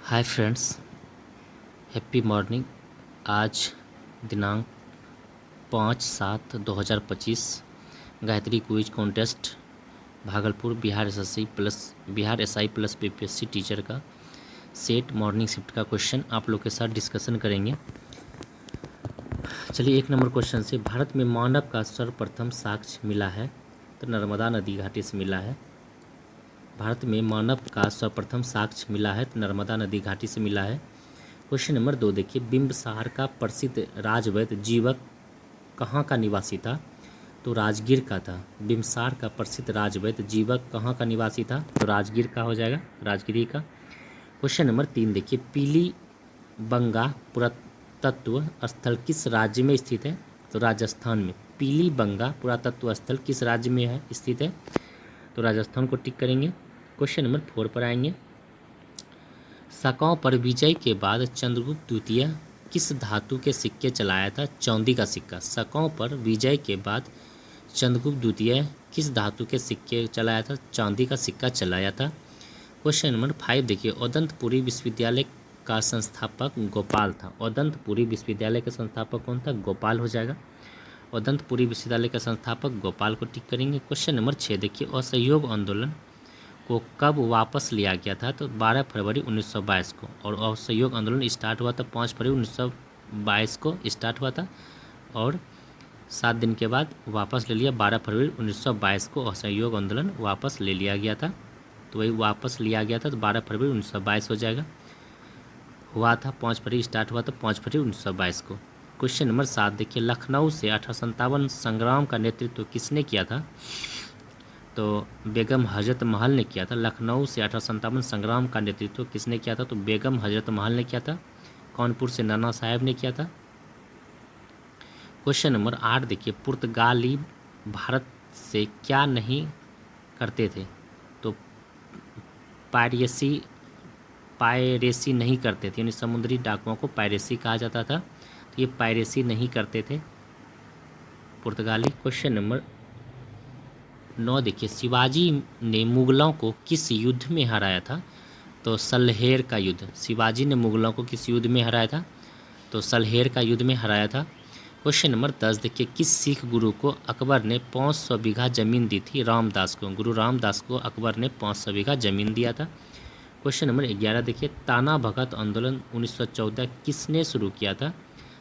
Hi friends, happy morning. आज दिनांक 5/7/2025 Gayatri quiz contest Bhagalpur Bihar SI plus BPSC teacher का set morning shift का question आप लोग के साथ डिस्कशन करेंगे। चलिए, 1 नंबर क्वेश्चन से, भारत में मानव का सर्वप्रथम साक्ष्य मिला है तो नर्मदा नदी घाटी से मिला है। भारत में मानव का सर्वप्रथम साक्ष्य मिला है तो नर्मदा नदी घाटी से मिला है। क्वेश्चन नंबर 2 देखिए, बिंबसार का प्रसिद्ध राजवैद्य जीवक कहाँ का निवासी था? तो राजगीर का था। बिंबसार का प्रसिद्ध राजवैद्य जीवक कहाँ का निवासी था? तो राजगीर का हो जाएगा, राजगिरी का। क्वेश्चन नंबर 3 देखिए, पीली बंगा पुरातत्व स्थल किस राज्य में स्थित है? तो राजस्थान में। पीली बंगा पुरातत्व स्थल किस राज्य में है स्थित है? तो राजस्थान को टिक करेंगे। क्वेश्चन नंबर 4 पर आएंगे, शाकाओं पर विजय के बाद चंद्रगुप्त द्वितीय किस धातु के सिक्के चलाया था? चांदी का सिक्का। शाकाओं पर विजय के बाद चंद्रगुप्त द्वितीय किस धातु के सिक्के चलाया था? चांदी का सिक्का चलाया था। क्वेश्चन नंबर 5 देखिए, औदंतपुरी विश्वविद्यालय का संस्थापक गोपाल था। औदंतपुरी विश्वविद्यालय का संस्थापक कौन था? गोपाल हो जाएगा। औदंतपुरी विश्वविद्यालय का संस्थापक गोपाल को टिक करेंगे। क्वेश्चन नंबर 6 देखिए, असहयोग आंदोलन को कब वापस लिया गया था? तो 12 फरवरी 1922 को। और असहयोग आंदोलन स्टार्ट हुआ था 5 फरवरी 1922 को स्टार्ट हुआ था और 7 दिन के बाद वापस ले लिया। 12 फरवरी 1922 को असहयोग आंदोलन वापस ले लिया गया था। तो वही वापस लिया गया था, तो 12 फरवरी 1922 हो जाएगा। हुआ था 5 फरवरी, स्टार्ट हुआ था 5 फरवरी 1922 को। क्वेश्चन नंबर 7 देखिए, लखनऊ से 1857 संग्राम का नेतृत्व किसने किया था? तो बेगम हजरत महल ने किया था। लखनऊ से 1857 संग्राम का नेतृत्व किसने किया था? तो बेगम हजरत महल ने किया था। कानपुर से नाना साहब ने किया था। क्वेश्चन नंबर 8 देखिए, पुर्तगाली भारत से क्या नहीं करते थे? तो पायरेसी नहीं करते थे, यानी समुद्री डाकुओं को पायरेसी कहा जाता था। तो ये पायरेसी नहीं करते थे पुर्तगाली। क्वेश्चन नंबर 9 देखिए, शिवाजी ने मुगलों को किस युद्ध में हराया था? तो सलहेर का युद्ध। शिवाजी ने मुगलों को किस युद्ध में हराया था? तो सलहेर का युद्ध में हराया था। क्वेश्चन नंबर 10 देखिए, किस सिख गुरु को अकबर ने 500 बीघा जमीन दी थी? रामदास को। गुरु रामदास को अकबर ने 500 बीघा जमीन दिया था। क्वेश्चन नंबर 11 देखिए, ताना भगत आंदोलन 1914 किसने शुरू किया था?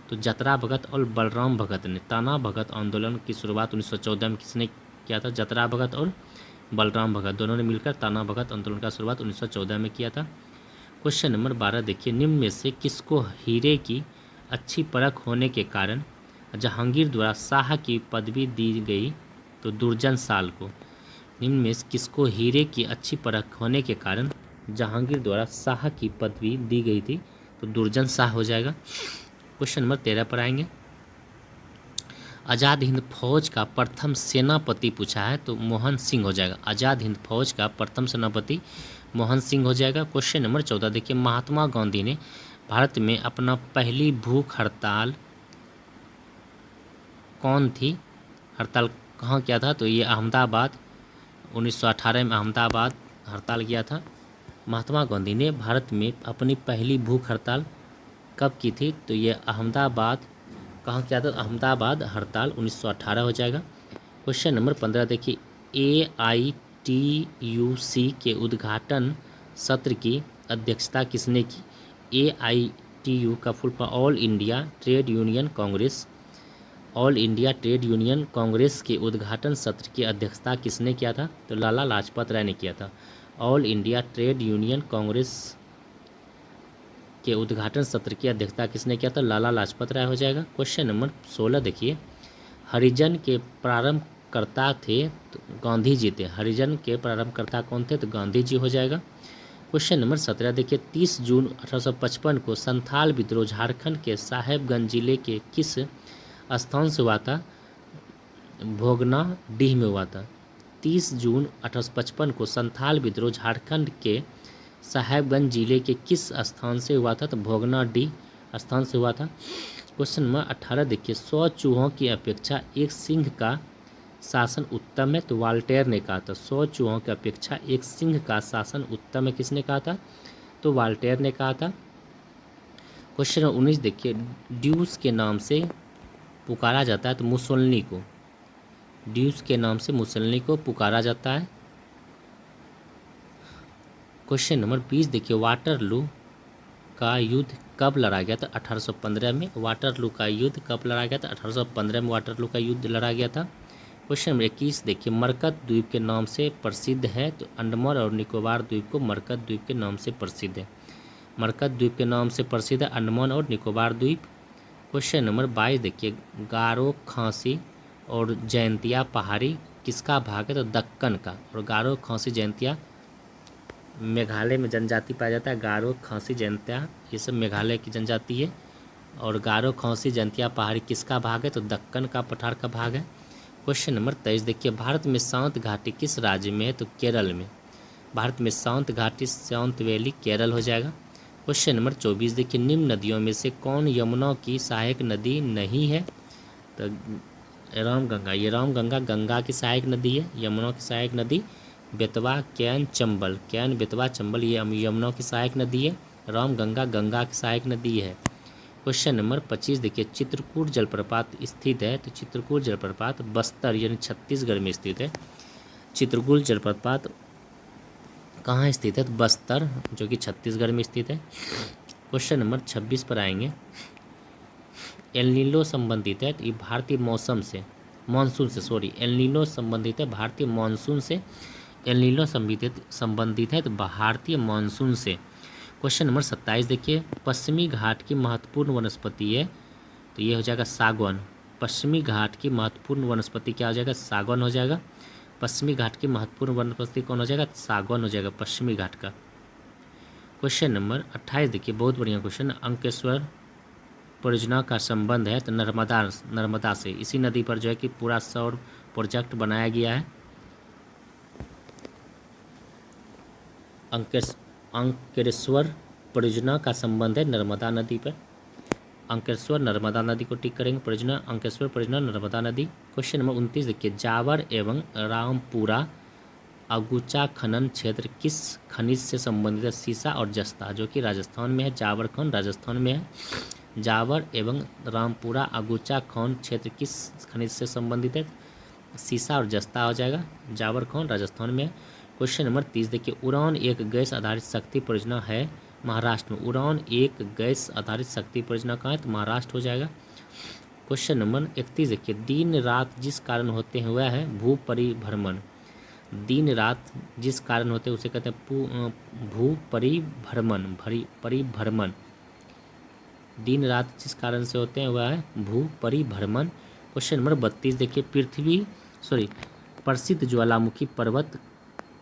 तो जतरा भगत और बलराम भगत ने। ताना भगत आंदोलन की शुरुआत 1914 में किसने किया था? जतरा भगत और बलराम भगत दोनों ने मिलकर ताना भगत आंदोलन का शुरुआत 1914 में किया था। क्वेश्चन नंबर 12 देखिए, निम्न में से किसको हीरे की अच्छी परख होने के कारण जहांगीर द्वारा शाह की पदवी दी गई? तो दुर्जन साल को। निम्न में से किसको हीरे की अच्छी परख होने के कारण जहांगीर द्वारा शाह की पदवी दी गई थी? तो दुर्जन शाह हो जाएगा। क्वेश्चन नंबर 13 पर आएंगे, आज़ाद हिंद फौज का प्रथम सेनापति पूछा है, तो मोहन सिंह हो जाएगा। आज़ाद हिंद फौज का प्रथम सेनापति मोहन सिंह हो जाएगा। क्वेश्चन नंबर 14 देखिए, महात्मा गांधी ने भारत में अपना पहली भूख हड़ताल कौन थी? हड़ताल कहाँ किया था? तो ये अहमदाबाद, 1918 में अहमदाबाद हड़ताल किया था। महात्मा गांधी ने भारत में अपनी पहली भूख हड़ताल कब की थी? तो ये अहमदाबाद कहाँ किया था? अहमदाबाद हड़ताल 1918 हो जाएगा। क्वेश्चन नंबर 15 देखिए, AITUC के उद्घाटन सत्र की अध्यक्षता किसने की? AITU का full form all India trade union Congress. All India trade union Congress के उद्घाटन सत्र की अध्यक्षता किसने किया था? तो लाला लाजपत राय ने किया था। All India trade union Congress के उद्घाटन सत्र की अध्यक्षता किसने किया था? लाला लाजपत राय हो जाएगा। क्वेश्चन नंबर 16 देखिए, हरिजन के प्रारंभकर्ता थे तो गांधी जी थे। हरिजन के प्रारंभकर्ता कौन थे? तो गांधी जी हो जाएगा। क्वेश्चन नंबर 17 देखिए, 30 जून 1855 को संथाल विद्रोह झारखंड के साहेबगंज जिले के किस स्थान से हुआ था? भोगना डीह में हुआ था। 30 जून 1855 को संथाल विद्रोह झारखंड के साहेबगंज जिले के किस स्थान से हुआ था? तो भोगना डीह स्थान से हुआ था। क्वेश्चन नंबर 18 देखिए, 100 चूहों की अपेक्षा एक सिंह का शासन उत्तम है, तो वाल्टेयर ने कहा था। 100 चूहों की अपेक्षा एक सिंह का शासन उत्तम है, किसने कहा था? तो वाल्टेयर ने कहा था। क्वेश्चन नंबर 19 देखिए, ड्यूस के नाम से पुकारा जाता है तो मुसोलिनी को, ड्यूस के नाम से मुसोलिनी को पुकारा जाता है। क्वेश्चन नंबर 20 देखिए, वाटरलू का युद्ध कब लड़ा गया था? 1815 में। वाटरलू का युद्ध कब लड़ा गया था? 1815 में वाटरलू का युद्ध लड़ा गया था। क्वेश्चन नंबर 21 देखिए, मरकत द्वीप के नाम से प्रसिद्ध है तो अंडमान और निकोबार द्वीप को मरकत द्वीप के नाम से प्रसिद्ध है। मरकत द्वीप के नाम से प्रसिद्ध है अंडमान और निकोबार द्वीप। क्वेश्चन नंबर 22 देखिए, गारो, खासी और जयंतिया पहाड़ी किसका भाग है? तो दक्कन का। और गारो, खासी, जयंतिया मेघालय में जनजाति पाया जाता है। गारो, खासी, जयंतिया ये सब मेघालय की जनजाति है। और गारो, खासी, जयंतिया पहाड़ी किसका भाग है? तो दक्कन का पठार का भाग है। क्वेश्चन नंबर 23 देखिए, भारत में शांत घाटी किस राज्य में है? तो केरल में। भारत में शांत घाटी, शांत वैली केरल हो जाएगा। क्वेश्चन नंबर 24 देखिए, निम्न नदियों में से कौन यमुना की सहायक नदी नहीं है? तो रामगंगा। ये रामगंगा गंगा की सहायक नदी है। यमुना की सहायक नदी बेतवा, कैन, चंबल। कैन, बेतवा, चंबल ये यमुना की सहायक नदी है। रामगंगा गंगा की सहायक नदी है। क्वेश्चन नंबर 25 देखिए, चित्रकूट जलप्रपात स्थित है तो चित्रकूट जलप्रपात बस्तर यानी छत्तीसगढ़ में स्थित है। चित्रकूट जलप्रपात कहाँ स्थित है? तो बस्तर जो कि छत्तीसगढ़ में स्थित है। क्वेश्चन नंबर 26 पर आएंगे, एल नीनो संबंधित है तो ये भारतीय मौसम से, मानसून से, सॉरी, एल नीनो संबंधित है भारतीय मानसून से। एल नीनो संबंधित है तो भारतीय मानसून से। क्वेश्चन नंबर 27 देखिए, पश्चिमी घाट की महत्वपूर्ण वनस्पति है तो ये हो जाएगा सागौन। पश्चिमी घाट की महत्वपूर्ण वनस्पति क्या हो जाएगा? सागौन हो जाएगा। पश्चिमी घाट की महत्वपूर्ण वनस्पति कौन हो जाएगा? सागौन हो जाएगा पश्चिमी घाट का। क्वेश्चन नंबर 28 देखिए, बहुत बढ़िया क्वेश्चन, अंकेश्वर परियोजना का संबंध है तो नर्मदा से। इसी नदी पर जो है कि पूरा सौर प्रोजेक्ट बनाया गया है। अंकेश्वर परियोजना का संबंध है नर्मदा नदी पर। अंकेश्वर नर्मदा नदी को टिक करेंगे, परियोजना अंकेश्वर परियोजना नर्मदा नदी। क्वेश्चन नंबर 29 देखिए, जावर एवं रामपुरा अगुचा खनन क्षेत्र किस खनिज से संबंधित है? सीसा और जस्ता, जो कि राजस्थान में है। जावर खन राजस्थान में है। जावर एवं रामपुरा अगुचा खनन क्षेत्र किस खनिज से संबंधित है? सीसा और जस्ता हो जाएगा। जावर खन राजस्थान में है। क्वेश्चन नंबर 30 देखिए, उड़ान एक गैस आधारित शक्ति परियोजना है महाराष्ट्र में। उड़ान एक गैस आधारित शक्ति परियोजना कहाँ है? तो महाराष्ट्र हो जाएगा। क्वेश्चन नंबर 31 देखिए, दिन रात जिस कारण होते हैं वह है भू परिभ्रमण। दिन रात जिस कारण होते हैं उसे कहते हैं भू परिभ्रमण। परिभ्रमण दिन रात जिस कारण से होते हैं वह है भू परिभ्रमण। क्वेश्चन नंबर 32 देखिए, प्रसिद्ध ज्वालामुखी पर्वत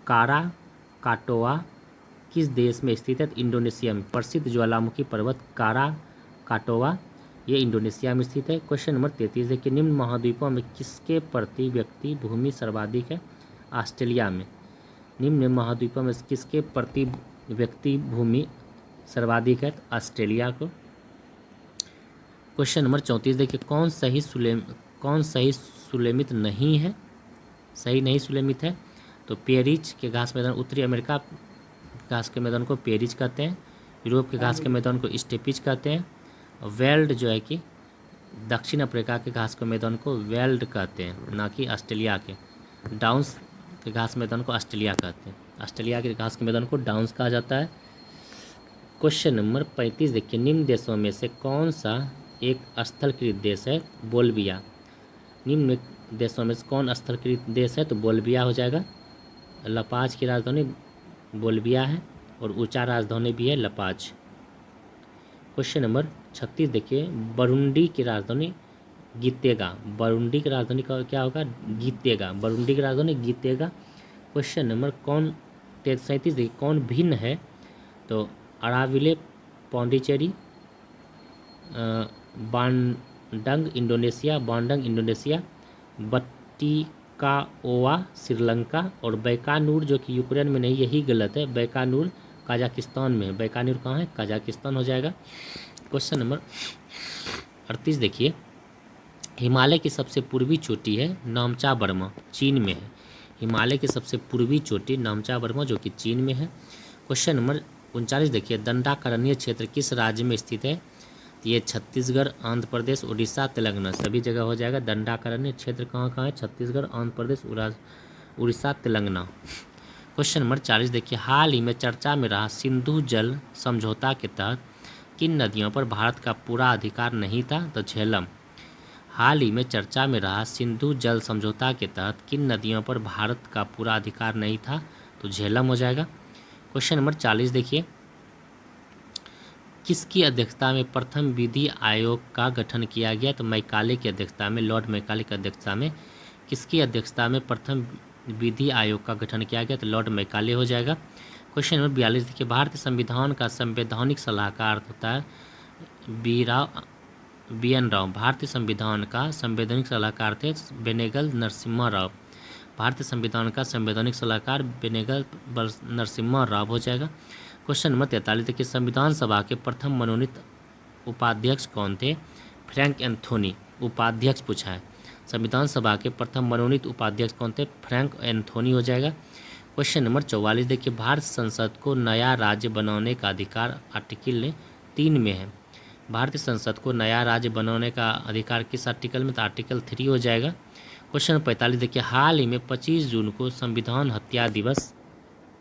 काराकाटोआ किस देश में स्थित है? इंडोनेशिया में। प्रसिद्ध ज्वालामुखी पर्वत काराकाटोआ ये इंडोनेशिया में स्थित है। क्वेश्चन नंबर 33 देखिए, निम्न महाद्वीपों में किसके प्रति व्यक्ति भूमि सर्वाधिक है? ऑस्ट्रेलिया में। निम्न महाद्वीपों में किसके प्रति व्यक्ति भूमि सर्वाधिक है? ऑस्ट्रेलिया को। क्वेश्चन नंबर 34 देखिए, कौन सही सुलेमित नहीं है? सही नहीं सुलेमित है तो पेरिज के घास मैदान, उत्तरी अमेरिका घास के मैदान को पेरिज कहते हैं। यूरोप के घास के मैदान को स्टेपिज कहते हैं। वेल्ड जो है कि दक्षिण अफ्रीका के घास के मैदान को वेल्ड कहते हैं, ना कि ऑस्ट्रेलिया के। डाउन्स के घास मैदान को ऑस्ट्रेलिया कहते हैं। ऑस्ट्रेलिया के घास के मैदान को डाउन्स कहा जाता है। क्वेश्चन नंबर 35 देखिए, निम्न देशों में से कौन सा एक स्थलकृत देश है? बोल्विया। निम्न देशों में से कौन स्थलकृत देश है? तो बोल्विया हो जाएगा। लपाज की राजधानी बोल्विया है और ऊंचा राजधानी भी है लपाज। क्वेश्चन नंबर 36 देखिए, बरुंडी की राजधानी गीतेगा। बरुंडी की राजधानी का क्या होगा? गीतेगा। बरुंडी की राजधानी गीतेगा। क्वेश्चन नंबर 37 देखिए, कौन भिन्न है? तो अराविले पौंडीचेरी, बांडंग इंडोनेशिया, बट्टिकाओवा श्रीलंका और बैकानूर जो कि यूक्रेन में नहीं, यही गलत है। बैकानूर कजाकिस्तान में है। बैकानूर कहाँ है? कजाकिस्तान हो जाएगा। क्वेश्चन नंबर 38 देखिए, हिमालय की सबसे पूर्वी चोटी है नामचा बर्मा, चीन में है। हिमालय की सबसे पूर्वी चोटी नामचा बर्मा जो कि चीन में है। क्वेश्चन नंबर 39 देखिए, दंडाकारण्य क्षेत्र किस राज्य में स्थित है? तो ये छत्तीसगढ़, आंध्र प्रदेश, उड़ीसा, तेलंगाना सभी जगह हो जाएगा। दंडाकारण्य क्षेत्र कहाँ कहाँ है? छत्तीसगढ़, आंध्र प्रदेश, उड़ीसा, तेलंगाना। क्वेश्चन नंबर 40 देखिए, हाल ही में चर्चा में रहा सिंधु जल समझौता के तहत किन नदियों पर भारत का पूरा अधिकार नहीं था? तो झेलम। हाल ही में चर्चा में रहा सिंधु जल समझौता के तहत किन नदियों पर भारत का पूरा अधिकार नहीं था? तो झेलम हो जाएगा। क्वेश्चन नंबर 40 देखिए, किसकी अध्यक्षता में प्रथम विधि आयोग का गठन किया गया? तो मैकाले की अध्यक्षता में, लॉर्ड मैकाले की अध्यक्षता में। किसकी अध्यक्षता में प्रथम विधि आयोग का गठन किया गया? तो लॉर्ड मैकाले हो जाएगा। क्वेश्चन नंबर 42 देखिए, भारतीय संविधान का संवैधानिक सलाहकार होता है BN राव। भारतीय संविधान का संवैधानिक सलाहकार थे बेनेगल नरसिम्हा राव। भारतीय संविधान का संवैधानिक सलाहकार बेनेगल नरसिम्हा राव हो जाएगा। क्वेश्चन नंबर 43 देखिए, संविधान सभा के प्रथम मनोनीत उपाध्यक्ष कौन थे? Frank Anthony. उपाध्यक्ष पूछा है। संविधान सभा के प्रथम मनोनीत उपाध्यक्ष कौन थे? फ्रैंक एंथोनी हो जाएगा। क्वेश्चन नंबर 44 देखिए, भारत संसद को नया राज्य बनाने का अधिकार आर्टिकल 3 में है। भारतीय संसद को नया राज्य बनाने का अधिकार किस आर्टिकल में? तो आर्टिकल 3 हो जाएगा। क्वेश्चन 45 देखिए, हाल ही में 25 जून को संविधान हत्या दिवस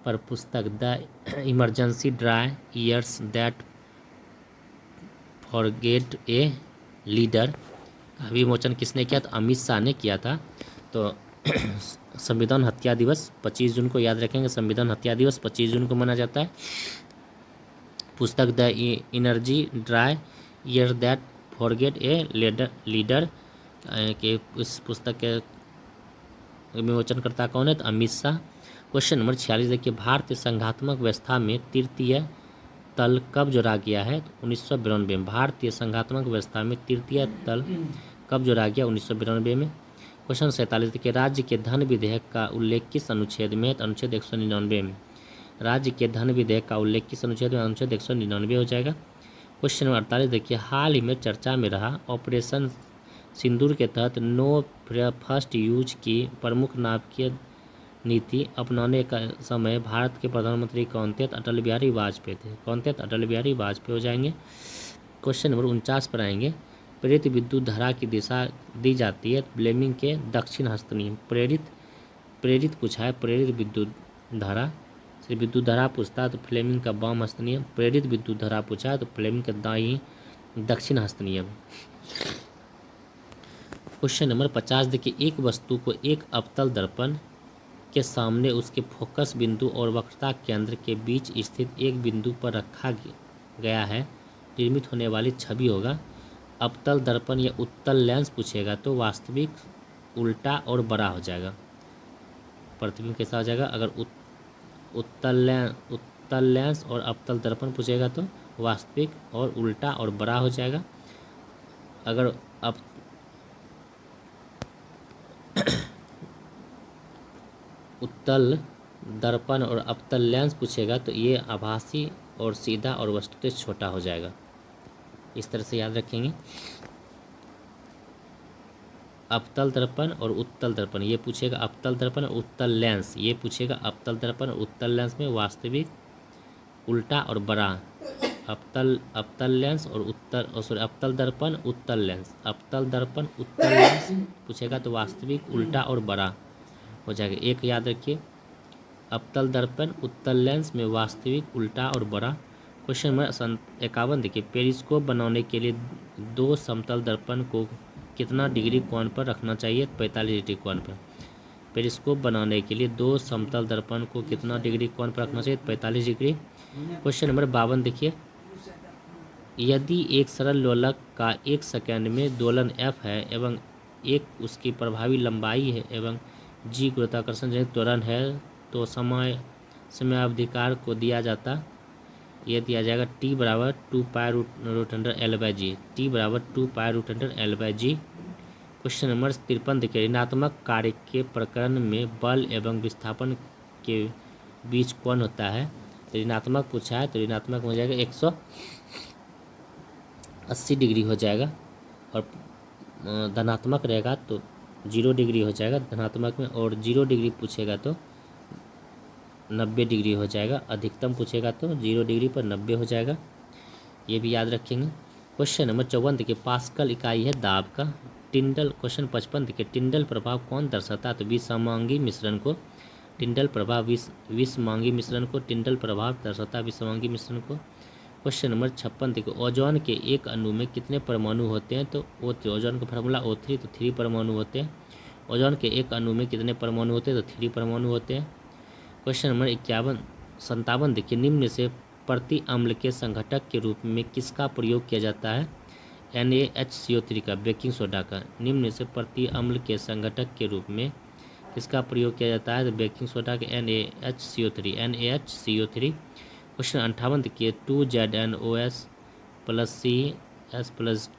पर पुस्तक the emergency dry years that forget a leader का विमोचन किसने किया? तो अमित शाह ने किया था। तो संविधान हत्या दिवस 25 जून को याद रखेंगे। संविधान हत्या दिवस 25 जून को मनाया जाता है। पुस्तक the energy dry year that forget a leader के इस पुस्तक के विमोचनकर्ता कौन है? तो अमित शाह। क्वेश्चन नंबर 46 देखिए, भारतीय संघात्मक व्यवस्था में तृतीय तल कब जोड़ा गया है? तो 1992 में। भारतीय संघात्मक व्यवस्था में तृतीय तल कब जोड़ा गया? 1992 में। क्वेश्चन 47 देखिए, राज्य के धन विधेयक का उल्लेख किस अनुच्छेद में? तो अनुच्छेद 199 में। राज्य के धन विधेयक का उल्लेख किस अनुच्छेद में? अनुच्छेद 199 हो जाएगा। क्वेश्चन नंबर 48 देखिए, हाल ही में चर्चा में रहा ऑपरेशन सिंदूर के तहत नो फर्स्ट यूज की प्रमुख नाभिकीय नीति अपनाने का समय भारत के प्रधानमंत्री कौन थे? अटल बिहारी वाजपेयी थे। कौन थे? अटल बिहारी वाजपेयी हो जाएंगे। क्वेश्चन नंबर 49 पर आएंगे, प्रेरित विद्युत धारा की दिशा दी जाती है फ्लेमिंग के दक्षिण हस्त नियम। प्रेरित पूछा है, प्रेरित विद्युत धारा से विद्युत धारा पूछता है तो फ्लेमिंग का वाम हस्त नियम। प्रेरित विद्युत धारा पूछा है तो फ्लेमिंग का दाई दक्षिण हस्त नियम। क्वेश्चन नंबर 50 देखिए, एक वस्तु को एक अवतल दर्पण के सामने उसके फोकस बिंदु और वक्रता केंद्र के बीच स्थित एक बिंदु पर रखा गया है, निर्मित होने वाली छवि होगा। अवतल दर्पण या उत्तल लेंस पूछेगा तो वास्तविक, उल्टा और बड़ा हो जाएगा। प्रतिबिंब कैसा हो जाएगा? अगर उत्तल लेंस और अवतल दर्पण पूछेगा तो वास्तविक और उल्टा और बड़ा हो जाएगा। अगर उत्तल दर्पण और अवतल लेंस पूछेगा तो ये आभासी और सीधा और वस्तुतः छोटा हो जाएगा। इस तरह से याद रखेंगे। अवतल दर्पण और उत्तल दर्पण ये पूछेगा, अवतल दर्पण और उत्तल लेंस ये पूछेगा। अवतल दर्पण और उत्तल लेंस में वास्तविक, उल्टा और बड़ा। अवतल लेंस और अवतल दर्पण, उत्तल लेंस। अवतल दर्पण, उत्तल लेंस पूछेगा तो वास्तविक, उल्टा और बड़ा हो जाएगा। एक याद रखिए, अवतल दर्पण, उत्तल लेंस में वास्तविक, उल्टा और बड़ा। क्वेश्चन नंबर 51 देखिए, पेरिस्कोप बनाने के लिए दो समतल दर्पण को कितना डिग्री कोण पर रखना चाहिए? 45 डिग्री कोण पर। पेरिस्कोप बनाने के लिए दो समतल दर्पण को कितना डिग्री कोण पर रखना चाहिए? 45 डिग्री। क्वेश्चन नंबर 52 देखिए, यदि एक सरल लोलक का 1 सेकंड में दोलन f है एवं एक उसकी प्रभावी लंबाई है एवं g गुरुत्वाकर्षण जनित त्वरण है तो समयावधिकार को दिया जाता, ये दिया जाएगा t बराबर 2π√L/g। t बराबर 2π√L/g। क्वेश्चन नंबर 53 देखिए, ऋणात्मक कार्य के प्रकरण में बल एवं विस्थापन के बीच कोण होता है। ऋणात्मक पूछा है तो ऋणात्मक हो जाएगा 180 डिग्री हो जाएगा, और धनात्मक रहेगा तो 0 डिग्री हो जाएगा धनात्मक में, और 0 डिग्री पूछेगा तो 90 डिग्री हो जाएगा। अधिकतम पूछेगा तो 0 डिग्री पर 90 हो जाएगा, ये भी याद रखेंगे। क्वेश्चन नंबर 54 देखिए, पास्कल इकाई है दाब का। टिंडल क्वेश्चन 55 देखिए, टिंडल प्रभाव कौन दर्शाता है? तो विषमांगी मिश्रण को टिंडल प्रभाव विषमांगी मिश्रण को टिंडल प्रभाव दर्शाता है विषमांगी मिश्रण को। क्वेश्चन नंबर 56 देखो, ओजोन के एक अणु में कितने परमाणु होते हैं? तो ओजोन का फार्मूला O3, तो 3 परमाणु होते हैं। ओजोन के एक अणु में कितने परमाणु होते हैं? तो 3 परमाणु होते हैं। क्वेश्चन नंबर 57 देखिए, निम्न से प्रति अम्ल के संघटक के रूप में किसका प्रयोग किया जाता है? NaHCO3 का, बेकिंग सोडा का। निम्न से प्रति अम्ल के संघटक के रूप में किसका प्रयोग किया जाता है? तो बेकिंग सोडा के, NaHCO3। क्वेश्चन 58 देखिए, 2ZnOS plus CS plus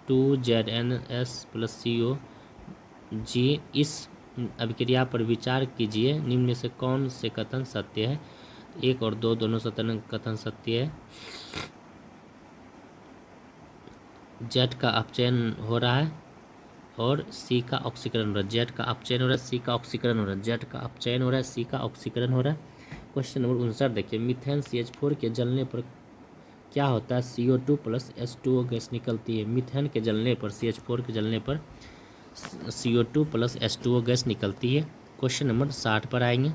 2ZnS plus COG इस अभिक्रिया पर विचार कीजिए, निम्न में से कौन से कथन सत्य है? 1 और 2 दोनों कथन सत्य है। जेड का अपचयन हो रहा है और सी का ऑक्सीकरण हो रहा है। जेड का अपचयन हो रहा है, सी का ऑक्सीकरण हो रहा है। जेड का अपचयन हो रहा है, सी का ऑक्सीकरण हो रहा है। क्वेश्चन नंबर 59 देखिए, मीथेन CH4 के जलने पर क्या होता है? CO2 प्लस H2O गैस निकलती है। मीथेन के जलने पर, CH4 के जलने पर CO2 प्लस H2O गैस निकलती है। क्वेश्चन नंबर 60 पर आएंगे।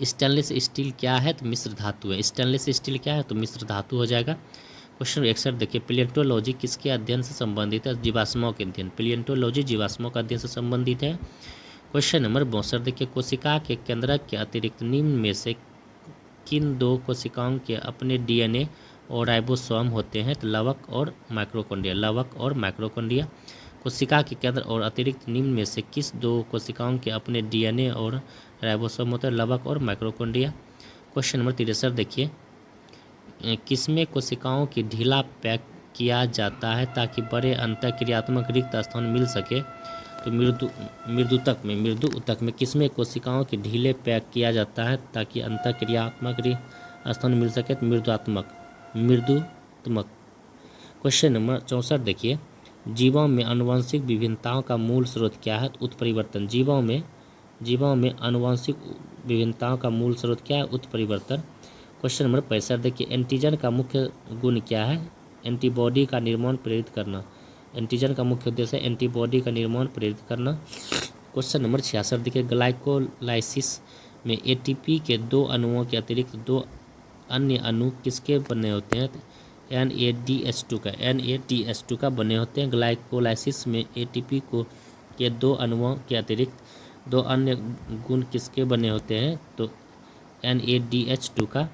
स्टेनलेस स्टील क्या है? तो मिश्र धातु है। स्टेनलेस स्टील क्या है? तो मिश्र धातु हो जाएगा। क्वेश्चन 61 देखिए, प्लेंटोलॉजी किसके अध्ययन से संबंधित है? जीवाश्मों के अध्ययन। प्लेंटोलॉजी जीवाश्मों का अध्ययन से संबंधित है। क्वेश्चन नंबर 62 देखिए, कोशिका के केंद्रक के अतिरिक्त निम्न में से किन दो कोशिकाओं के अपने DNA और राइबोसोम होते हैं? तो लवक और माइक्रोकॉन्ड्रिया। लवक और माइक्रोकॉन्ड्रिया। कोशिका के केंद्र और अतिरिक्त निम्न में से किस दो कोशिकाओं के अपने DNA और राइबोसोम होते हैं? लवक और माइक्रोकॉन्ड्रिया। क्वेश्चन नंबर 63 देखिए, किसमें कोशिकाओं की ढीला पैक किया जाता है ताकि बड़े अंतःक्रियात्मक रिक्त स्थान मिल सके? तो मृदु ऊतक में किसमें कोशिकाओं के ढीले पैक किया जाता है ताकि अंतःक्रियात्मक स्थान मिल सके? तो मृदुत्मक। क्वेश्चन नंबर 64 देखिए, जीवों में आनुवंशिक विभिन्नताओं का मूल स्रोत क्या है? तो उत्परिवर्तन। जीवों में आनुवंशिक विभिन्नताओं का मूल स्रोत क्या है? उत्परिवर्तन। क्वेश्चन नंबर 65 देखिए, एंटीजन का मुख्य गुण क्या है? एंटीबॉडी का निर्माण प्रेरित करना। एंटीजन का मुख्य उद्देश्य है एंटीबॉडी का निर्माण प्रेरित करना। क्वेश्चन नंबर 66 देखिए, ग्लाइकोलाइसिस में ATP के 2 अणुओं के अतिरिक्त 2 अन्य अणु किसके बने होते हैं? NADH2 का बने होते हैं। ग्लाइकोलाइसिस में ATP के 2 अणुओं के अतिरिक्त 2 अन्य गुण किसके बने होते हैं? तो NADH2 का।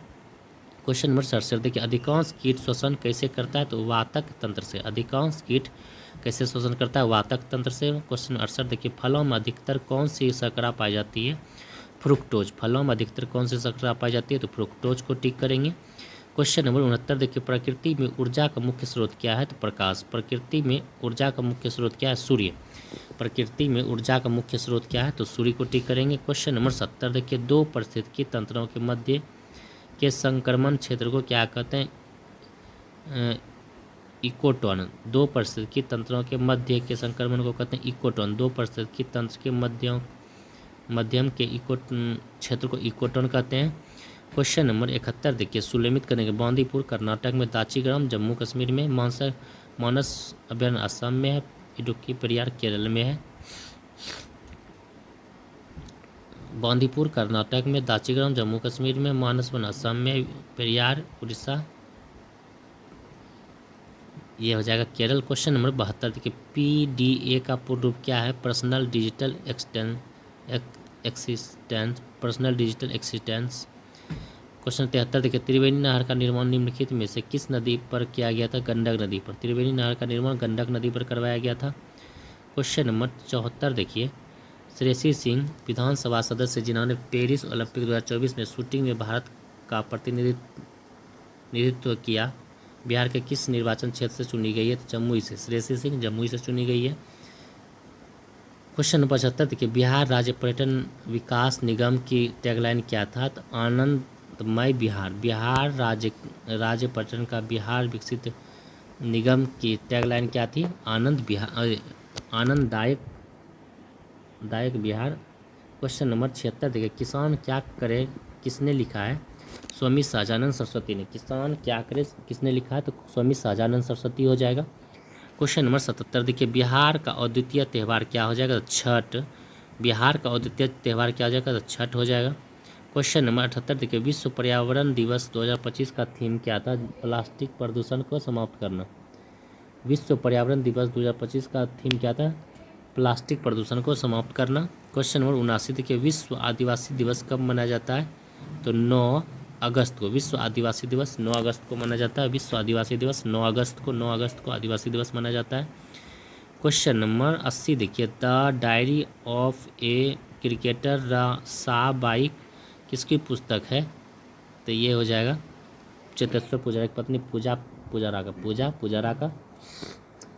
क्वेश्चन नंबर 67 देखिए, अधिकांश कीट श्वसन कैसे करता है? तो वातक तंत्र से। अधिकांश कीट कैसे श्वसन करता है? वातक तंत्र से। क्वेश्चन 68 देखिए, फलों में अधिकतर कौन सी शर्करा पाई जाती है? फ्रुक्टोज। फलों में अधिकतर कौन सी शर्करा पाई जाती है? तो फ्रुक्टोज को टिक करेंगे। क्वेश्चन नंबर 69 देखिए, प्रकृति में ऊर्जा का मुख्य स्रोत क्या है? तो प्रकाश। प्रकृति में ऊर्जा का मुख्य स्रोत क्या है? सूर्य। प्रकृति में ऊर्जा का मुख्य स्रोत क्या है? तो सूर्य को टिक करेंगे। क्वेश्चन नंबर 70 देखिए, 2 पारिस्थितिकी तंत्रों के मध्य के संक्रमण क्षेत्र को क्या कहते हैं? इकोटोन। 2 पारिस्थितिकी तंत्रों के मध्य के संक्रमण को कहते हैं इकोटोन। 2 पारिस्थितिकी तंत्र के मध्यम के क्षेत्र को इकोटोन कहते हैं। क्वेश्चन नंबर 71 देखिए, सुलेमित करने के बांदीपुर कर्नाटक में, दाचीग्राम जम्मू कश्मीर में, मानस अभयारण्य असम में है, इडुक्की पेरियार केरल में है। बांदीपुर कर्नाटक में, दाचीग्राम जम्मू कश्मीर में, मानस वन असम में, पेरियार उड़ीसा, ये हो जाएगा केरल। क्वेश्चन नंबर 72 देखिए, PDA का पूर्ण रूप क्या है? Personal digital existence. Personal digital existence. Question 73 देखिए, त्रिवेणी नहर का निर्माण निम्नलिखित में से किस नदी पर किया गया था? गंडक नदी पर। त्रिवेणी नहर का निर्माण गंडक नदी पर करवाया गया था। क्वेश्चन नंबर 74 देखिए, श्रेयसी सिंह विधानसभा सदस्य जिन्होंने पेरिस ओलंपिक 2024 में शूटिंग में भारत का प्रतिनिधित्व किया, बिहार के किस निर्वाचन क्षेत्र से चुनी गई है? तो जमुई से। श्रेयसी सिंह जमुई से चुनी गई है। क्वेश्चन नंबर 75 देखिए, बिहार राज्य पर्यटन विकास निगम की टैगलाइन क्या था? तो आनंदमय बिहार। बिहार राज्य पर्यटन का बिहार विकसित निगम की टैगलाइन क्या थी? आनंददायक बिहार क्वेश्चन नंबर 76 देखिए, किसान क्या करे किसने लिखा है? स्वामी सहजानंद सरस्वती ने। किसान क्या करे किसने लिखा है? तो स्वामी सहजानंद सरस्वती हो जाएगा। क्वेश्चन नंबर 77 देखिए, बिहार का अद्वितीय त्यौहार क्या हो जाएगा? तो छठ। बिहार का अद्वितीय त्यौहार क्या हो जाएगा? तो छठ हो जाएगा। क्वेश्चन नंबर 78 देखिए, विश्व पर्यावरण दिवस 2025 का थीम क्या था? प्लास्टिक प्रदूषण को समाप्त करना। विश्व पर्यावरण दिवस 2025 का थीम क्या था? प्लास्टिक प्रदूषण को समाप्त करना। क्वेश्चन नंबर 79 देखिए, विश्व आदिवासी दिवस कब मनाया जाता है? तो 9 अगस्त को। विश्व आदिवासी दिवस 9 अगस्त को मनाया जाता है। विश्व आदिवासी दिवस 9 अगस्त को, 9 अगस्त को आदिवासी दिवस मनाया जाता है। क्वेश्चन नंबर 80 देखिए, the diary of a cricketer सा बाइक किसकी पुस्तक है? तो ये हो जाएगा चेतेश्वर पुजारा की पत्नी पूजा पुजारा का।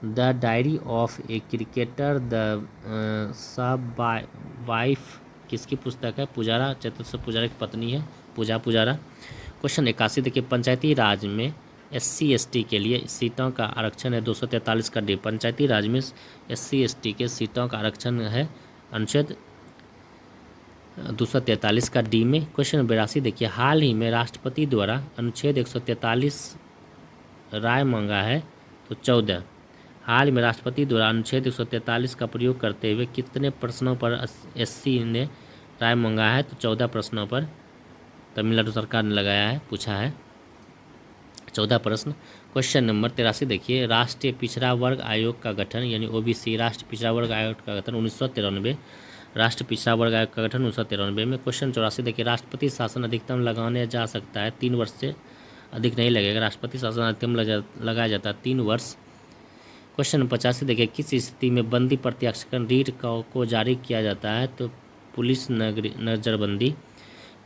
The diary of a cricketer the sub wife किसकी पुस्तक है? पुजारा, चेतेश्वर पुजारा की पत्नी है पुजारा। क्वेश्चन 81 देखिए, पंचायती राज में SC/ST के लिए सीटों का आरक्षण है 243 का डी। पंचायती राज में SC/ST के सीटों का आरक्षण है अनुच्छेद 243 का डी में। क्वेश्चन 82 देखिए, हाल ही में राष्ट्रपति द्वारा अनुच्छेद 143 राय मांगा है तो 14। हाल में राष्ट्रपति द्वारा अनुच्छेद 143 का प्रयोग करते हुए कितने प्रश्नों पर SC ने राय मांगा है? तो 14 प्रश्नों पर तमिलनाडु सरकार ने लगाया है, पूछा है 14 प्रश्न। क्वेश्चन नंबर 83 देखिए, राष्ट्रीय पिछड़ा वर्ग आयोग का गठन यानी OBC राष्ट्रीय पिछड़ा वर्ग आयोग का गठन 1993। राष्ट्रीय पिछड़ा वर्ग आयोग का गठन 1993 में। क्वेश्चन 84 देखिए, राष्ट्रपति शासन अधिकतम लगाने जा सकता है 3 वर्ष से अधिक नहीं लगेगा। राष्ट्रपति शासन अधिकतम लगाया जाता है 3 वर्ष। क्वेश्चन 85 देखिए, किस स्थिति में बंदी प्रत्याक्षण रीट को जारी किया जाता है? तो पुलिस नज़रबंदी।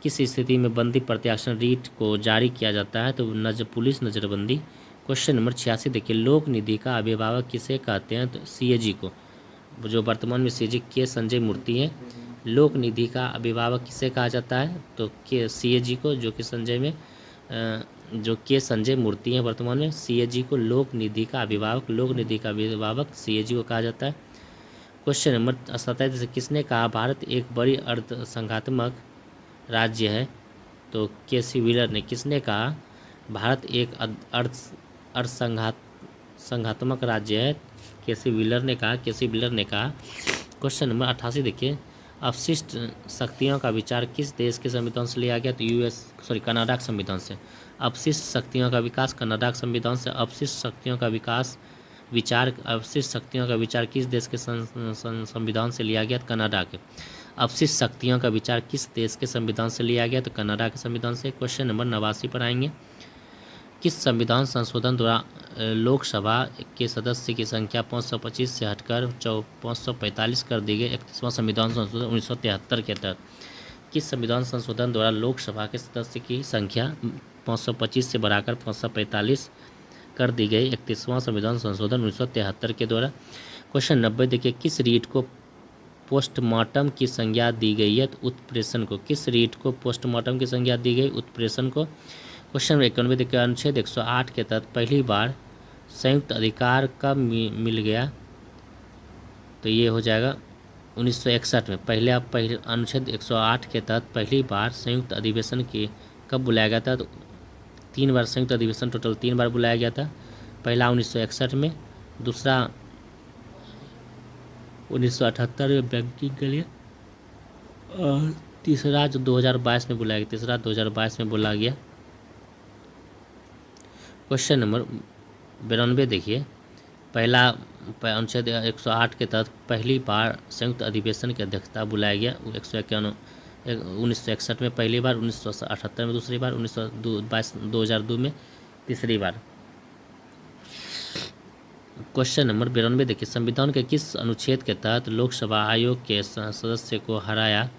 किस स्थिति में बंदी प्रत्याक्षण रीट को जारी किया जाता है? तो पुलिस नज़रबंदी। क्वेश्चन नंबर 86 देखिए, लोक निधि का अभिभावक किसे कहते हैं? तो CAG को। जो वर्तमान में CAG के संजय मूर्ति हैं। लोक निधि का अभिभावक किसे कहा जाता है? तो CAG को, जो कि संजय मूर्ति हैं वर्तमान में। CAG को लोक निधि का अभिभावक CAG को कहा जाता है। क्वेश्चन नंबर 27 किसने कहा भारत एक बड़ी अर्धसंघात्मक राज्य है? तो KC व्हीलर ने। किसने कहा भारत एक संघात्मक राज्य है? KC व्हीलर ने कहा। क्वेश्चन नंबर 88 देखिए, अपशिष्ट शक्तियों का विचार किस देश के संविधान से लिया गया? तो कनाडा के संविधान से। अपशिष्ट शक्तियों का विकास कनाडा के संविधान से। अपशिष्ट शक्तियों का विचार किस देश के संविधान से लिया गया? कनाडा के। अपशिष्ट शक्तियों का विचार किस देश के संविधान से लिया गया? तो कनाडा के संविधान से। क्वेश्चन नंबर 89 पर आएंगे, किस संविधान संशोधन द्वारा लोकसभा के सदस्य की संख्या 525 से हटकर 545 कर दी गई? 31वां संविधान संशोधन 1973 के तहत। किस संविधान संशोधन द्वारा लोकसभा के सदस्य की संख्या 525 से बढ़ाकर 545 कर दी गई? 31वां संविधान संशोधन 1973 के द्वारा। क्वेश्चन 90 देखिए, किस रीट को पोस्टमार्टम की संज्ञा दी गई है? तो उत्प्रेषण को। किस रीट को पोस्टमार्टम की संज्ञा दी गई? उत्प्रेषण को। क्वेश्चन 91 देखिए, अनुच्छेद 108 के तहत पहली बार संयुक्त अधिकार कब मिल गया? तो ये हो जाएगा 1961 में। पहले अनुच्छेद 108 के तहत पहली बार संयुक्त अधिवेशन की कब बुलाया गया था? तो 3 बार संयुक्त अधिवेशन, टोटल 3 बार बुलाया गया था। पहला 1961 में, दूसरा 1978 में बैंकिंग के लिए, और तीसरा जो 2022 में बुलाया गया। क्वेश्चन नंबर 92 देखिए, पहला अनुच्छेद 108 के तहत पहली बार संयुक्त अधिवेशन की अध्यक्षता बुलाया गया 1961 में पहली बार, 1978 में दूसरी बार, 2002 में तीसरी बार। क्वेश्चन नंबर 92 देखिए, संविधान के किस अनुच्छेद के तहत लोकसभा आयोग के सदस्य को हराया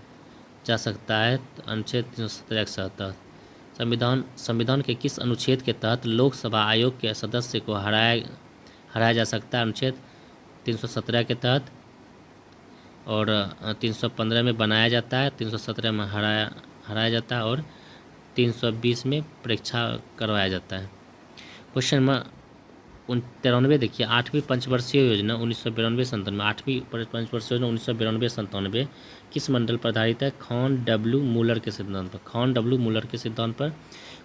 जा सकता है? अनुच्छेद 317 के तहत। संविधान के किस अनुच्छेद के तहत लोकसभा आयोग के सदस्य को हराया जा सकता है? अनुच्छेद 317 के तहत। और 315 में बनाया जाता है, 317 में हराया जाता है, और 320 में परीक्षा करवाया जाता है। क्वेश्चन नंबर 93 देखिए 8वीं पंचवर्षीय योजना 1992-97, 8वीं पंचवर्षीय योजना 1992-97 किस मंडल पर आधारित है? खॉन डब्ल्यू मूलर के सिद्धांत पर, खॉन डब्ल्यू मूलर के सिद्धांत पर।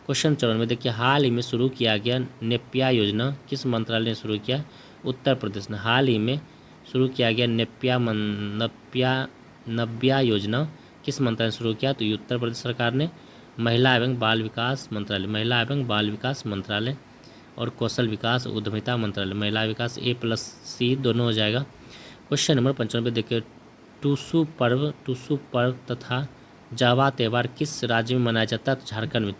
क्वेश्चन 94 देखिए हाल ही में शुरू किया गया नेपिया योजना किस मंत्रालय ने शुरू किया? उत्तर प्रदेश ने हाल ही में शुरू किया गया नव्या योजना किस मंत्रालय ने शुरू किया? तो ये उत्तर प्रदेश सरकार ने। महिला एवं बाल विकास मंत्रालय, महिला एवं बाल विकास मंत्रालय। और कौशल विकास उद्यमिता मंत्रालय, महिला विकास A+C दोनों हो जाएगा। क्वेश्चन नंबर 95 देखिए टूसू पर्व तथा जावा त्यौहार किस राज्य में मनाया जाता है? तो झारखंड में।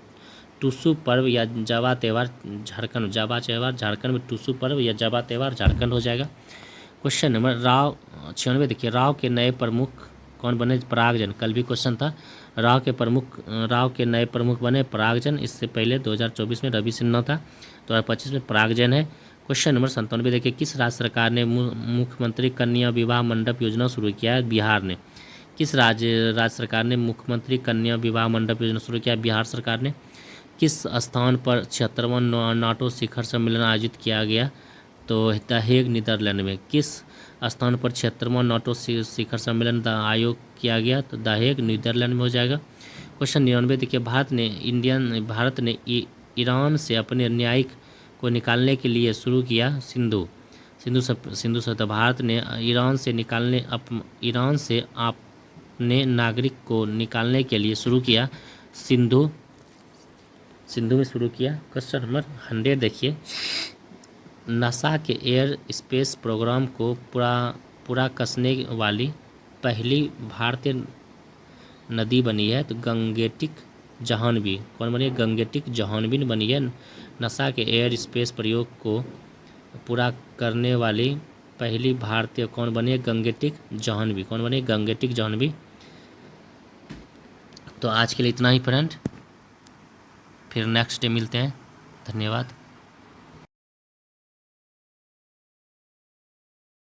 टूसू पर्व या जावा त्यौहार झारखंड, जावा त्यौहार झारखंड में, टूसू पर्व या जावा त्यौहार झारखंड हो जाएगा। क्वेश्चन नंबर 96 देखिए राव के नए प्रमुख कौन बने? परागजन, कल भी क्वेश्चन था। राव के नए प्रमुख बने परागजन। इससे पहले 2024 में रवि सिन्हा था, 2025 में परागजन है। क्वेश्चन नंबर 97 देखिए किस राज्य सरकार ने मुख्यमंत्री कन्या विवाह मंडप योजना शुरू किया है? बिहार ने। किस राज्य सरकार ने मुख्यमंत्री कन्या विवाह मंडप योजना शुरू किया? बिहार सरकार ने। किस स्थान पर 76वां नाटो शिखर सम्मेलन आयोजित किया गया? तो द हेग नीदरलैंड में। किस स्थान पर 76वां नाटो शिखर सम्मेलन आयोग किया गया? तो द हेग नीदरलैंड में हो जाएगा। क्वेश्चन 99 देखिए भारत ने ईरान से अपने न्यायिक को निकालने के लिए शुरू किया सिंधु सत्य। भारत ने ईरान से अपने नागरिक को निकालने के लिए शुरू किया सिंधु में शुरू किया। क्वेश्चन नंबर 100 देखिए नासा के एयर स्पेस प्रोग्राम को पूरा कसने वाली पहली भारतीय नदी बनी है? तो गंगेटिक जाह्नवी। कौन बनी है? गंगेटिक जाह्नवी बनी है। नासा के एयर स्पेस प्रयोग को पूरा करने वाली पहली भारतीय कौन बनी है? गंगेटिक जाह्नवी। कौन बनी है? गंगेटिक जाह्नवी। तो आज के लिए इतना ही फ्रेंड, फिर नेक्स्ट डे मिलते हैं। धन्यवाद।